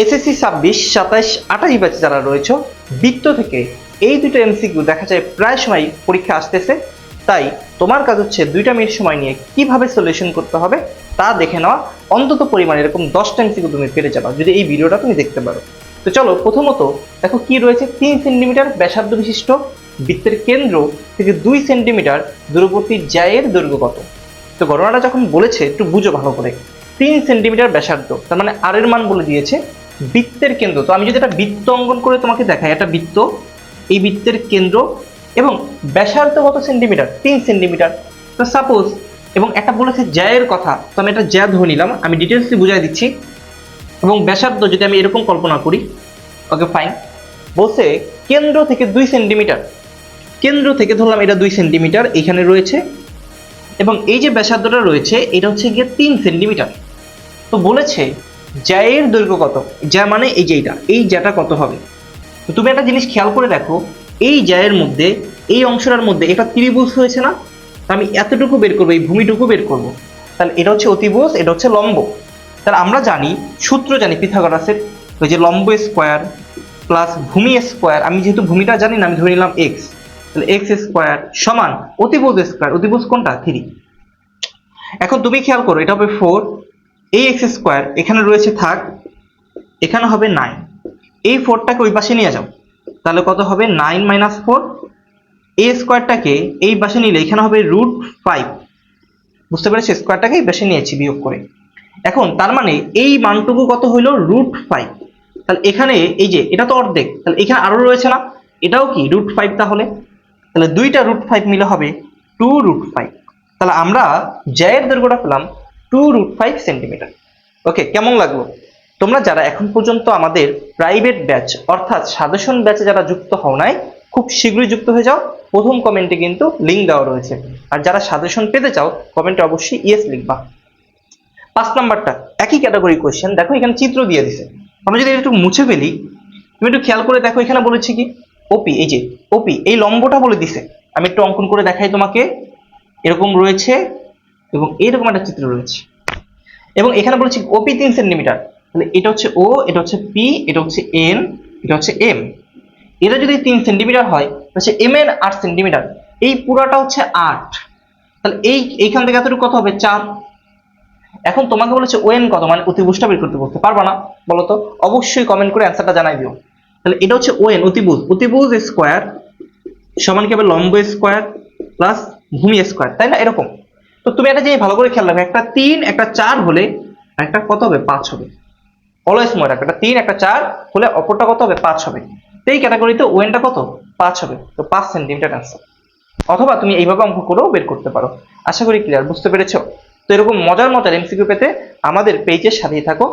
SSC 26, 27, 28 ব্যাচে যারা রয়েছে বৃত্ত থেকে এই দুটো এমসিকিউ দেখা যায় প্রায় সময় পরীক্ষা আসতেছে। তাই তোমার কাজ হচ্ছে 2 মিনিট সময় নিয়ে কিভাবে সলিউশন করতে হবে তা দেখে নেওয়া। অন্তত পরিমাণে এরকম 10টা এমসিকিউ তুমি পেরে যাবা যদি এই ভিডিওটা তুমি দেখতে পারো। তো চলো, প্রথমত দেখো কি রয়েছে। 3 সেন্টিমিটার ব্যাসার্ধ বিশিষ্ট বৃত্তের কেন্দ্র থেকে 2 সেন্টিমিটার দূরবর্তী জ্যায়ের দৈর্ঘ্য কত? তো ঘটনাটা যখন বলেছে একটু বুঝো ভালো করে। 3 সেন্টিমিটার ব্যাসার্ধ, তার মানে আর এর মান বলে দিয়েছে। বৃত্তের কেন্দ্র, তো আমি যদি একটা বৃত্ত অঙ্কন করে তোমাকে দেখাই, একটা বৃত্ত, এই বৃত্তের কেন্দ্র এবং ব্যাসার্ধ কত সেন্টিমিটার? 3 সেন্টিমিটার। তো সাপোজ, এবং একটা বলেছে জ্যায়ের কথা, তো আমি এটা জ্যা ধরে নিলাম, আমি ডিটেলসলি বুঝাই দিচ্ছি। এবং ব্যাসার্ধ যদি আমি এরকম কল্পনা করি, ওকে ফাইন। বলছে কেন্দ্র থেকে 2 সেন্টিমিটার, কেন্দ্র থেকে ধরলাম এটা 2 সেন্টিমিটার এখানে রয়েছে, এবং এই যে ব্যাসার্ধটা রয়েছে এটা হচ্ছে গিয়ে 3 সেন্টিমিটার। তো বলেছে জ্যায়ের দৈর্ঘ্য কত? জ্যা মানে এই যে এই জ্যাটা কত হবে? তো তুমি একটা জিনিস খেয়াল করে দেখো, এই জ্যায়ের মধ্যে, এই অংশটার মধ্যে এটা ত্রিভুজ হয়েছে না? আমি এতটুকু বের করবো, এই ভূমিটুকু বের করব। তাহলে এটা হচ্ছে অতিভুজ, এটা হচ্ছে লম্ব। তাহলে আমরা জানি, সূত্র জানি পিথাগোরাসের, ওই যে লম্ব স্কোয়ার প্লাস ভূমি স্কোয়ার। আমি যেহেতু ভূমিটা জানি না, আমি ধরে নিলাম এক্স, তাহলে এক্স স্কোয়ার সমান অতিভুজ স্কোয়ার। অতিভুজ কোনটা? 3। এখন তুমি খেয়াল করো, এটা হবে 4, এই এক্স স্কোয়ার এখানে রয়েছে থাক, এখানে হবে 9। এই 4টাকে ওই পাশে নিয়ে যাও, তাহলে কত হবে? 9 - 4। এই স্কোয়ারটাকে এই পাশে নিলে এখানে হবে √5। বুঝতে পেরেছি? স্কোয়ারটাকে এই পাশে নিয়েছি বিয়োগ করে। এখন তার মানে এই মানটুকু কত হইল? √5। তাহলে এখানে এই যে এটা তো অর্ধেক, তাহলে এখানে আরো রয়েছে না, এটাও কি √5। তাহলে দুইটা √5 মিলে হবে 2√5। তাহলে আমরা জ্যায়ের দৈর্ঘ্যটা পেলাম 2√5 সেন্টিমিটার। ওকে, কেমন লাগলো? তোমরা যারা এখন পর্যন্ত আমাদের প্রাইভেট ব্যাচ অর্থাৎ সাজেশন ব্যাচে যারা যুক্ত হও নাই, খুব শীঘ্রই যুক্ত হয়ে যাও। প্রথম কমেন্টে কিন্তু লিঙ্ক দেওয়া রয়েছে। আর যারা সাজেশন পেতে চাও, কমেন্টে অবশ্যই ইয়েস লিখবা। 5 নাম্বারটা একই ক্যাটাগরি কোয়েশ্চেন। দেখো এখানে চিত্র দিয়ে দিছে, আমরা যদি একটু মুছে ফেলি, তুমি একটু খেয়াল করে দেখো, এখানে বলেছি কি ওপি, এই যে ওপি, এই লম্বটা বলে দিছে। আমি একটু অঙ্কন করে দেখাই তোমাকে। এরকম রয়েছে এবং এইরকম একটা চিত্র রয়েছে, এবং এখানে বলেছি ওপি 3 সেন্টিমিটার। তাহলে এটা হচ্ছে ও, এটা হচ্ছে পি, এটা হচ্ছে এন, এটা হচ্ছে এম। এটা যদি 3 সেন্টিমিটার হয়, হচ্ছে এম এর 8 সেন্টিমিটার। এই পুরাটা হচ্ছে 8। তাহলে এইখান থেকে এতটুকু কত হবে? 4। এখন তোমাকে বলেছে ওএন কত, মানে অতিভুজটা বের করতে বলতে পারবা না? বলো তো, অবশ্যই কমেন্ট করে অ্যান্সারটা জানাই দিও। তাহলে এটা হচ্ছে ওএন, অতিভুজ। অতিভুজ স্কোয়ার সমান কি হবে? লম্ব স্কোয়ার প্লাস ভূমি স্কোয়ার, তাই না? এরকম। তো তুমি একটা জিনিস ভালো করে খেয়াল রাখো, একটা 3 একটা 4 হলে একটা কত হবে? 5 হবে। অলওয়েজ মনে রাখো, একটা 3 একটা 4 হলে অপরটা কত হবে? 5 হবে। তো এই ক্যাটাগরিতে ওএনটা কত? 5 হবে। তো 5 সেন্টিমিটার অ্যান্সার। অথবা তুমি এইভাবে অঙ্ক করেও বের করতে পারো। আশা করি ক্লিয়ার, বুঝতে পেরেছো? তো এরকম মজার মজার এমসিকিউ পেতে আমাদের পেজের সাথেই থাকো।